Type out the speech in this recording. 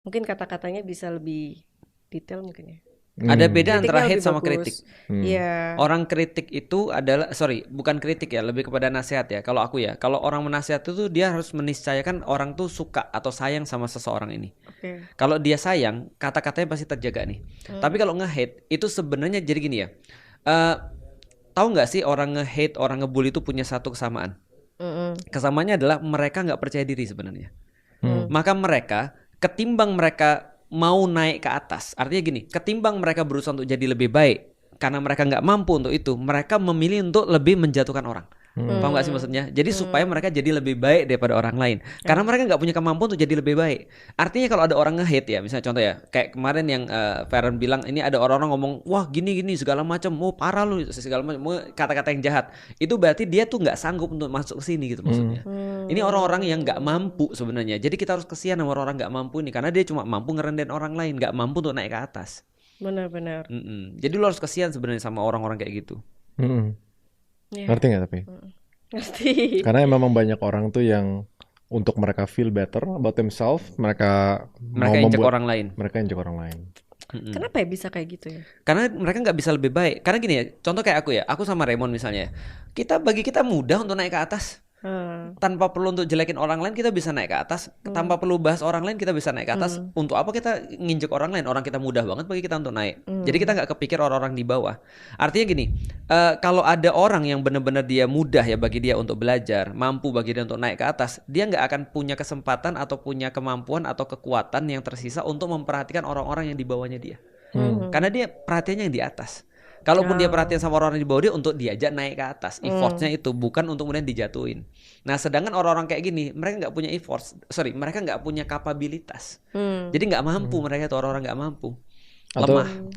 Mungkin kata-katanya bisa lebih detail mungkin ya. Ada beda antara Kritiknya hate lebih sama kritik. bagus. Iya. Orang kritik itu adalah, bukan kritik ya, lebih kepada nasihat ya. Kalau aku ya, kalau orang menasihat itu dia harus meniscayakan orang tuh suka atau sayang sama seseorang ini. Oke. Kalau dia sayang, kata-katanya pasti terjaga nih. Tapi kalau nge-hate itu sebenarnya jadi gini ya. Eh, tahu nggak sih orang nge-hate, orang ngebully itu punya satu kesamaan. Kesamaannya adalah mereka nggak percaya diri sebenarnya. Maka mereka, ketimbang mereka mau naik ke atas, artinya gini, ketimbang mereka berusaha untuk jadi lebih baik, karena mereka nggak mampu untuk itu, mereka memilih untuk lebih menjatuhkan orang. Paham nggak sih maksudnya? Jadi supaya mereka jadi lebih baik daripada orang lain, karena mereka nggak punya kemampuan untuk jadi lebih baik. Artinya kalau ada orang nge-hate ya, misalnya contoh ya, kayak kemarin yang Feren bilang, ini ada orang-orang ngomong, wah gini segala macam, oh parah lu segala macam, kata-kata yang jahat. Itu berarti dia tuh nggak sanggup untuk masuk ke sini gitu maksudnya. Ini orang-orang yang nggak mampu sebenarnya. Jadi kita harus kesian sama orang-orang nggak mampu ini, karena dia cuma mampu ngerendahin orang lain, nggak mampu untuk naik ke atas. Benar-benar. Jadi lo harus kesian sebenarnya sama orang-orang kayak gitu. Iya. Ngerti nggak tapi? Ngerti. Karena memang banyak orang tuh yang untuk mereka feel better about themselves, mereka mau Mereka injek membuat orang lain. mereka injek orang lain. Kenapa ya bisa kayak gitu ya? Karena mereka nggak bisa lebih baik. Karena gini ya, contoh kayak aku ya, aku sama Raymond misalnya. Bagi kita mudah untuk naik ke atas. Tanpa perlu untuk jelekin orang lain kita bisa naik ke atas. Tanpa perlu bahas orang lain kita bisa naik ke atas. Untuk apa kita nginjek orang lain? Orang kita mudah banget bagi kita untuk naik. Jadi kita nggak kepikir orang-orang di bawah. Artinya gini, kalau ada orang yang benar-benar dia mudah ya bagi dia untuk belajar, mampu bagi dia untuk naik ke atas, dia nggak akan punya kesempatan atau punya kemampuan atau kekuatan yang tersisa untuk memperhatikan orang-orang yang di bawahnya dia. Karena dia perhatiannya yang di atas. Kalaupun dia perhatian sama orang di bawah dia, untuk diajak naik ke atas. Effortnya itu bukan untuk kemudian dijatuhin. Nah sedangkan orang-orang kayak gini, mereka nggak punya mereka nggak punya kapabilitas. Jadi nggak mampu, mereka itu orang-orang nggak mampu, Atau lemah.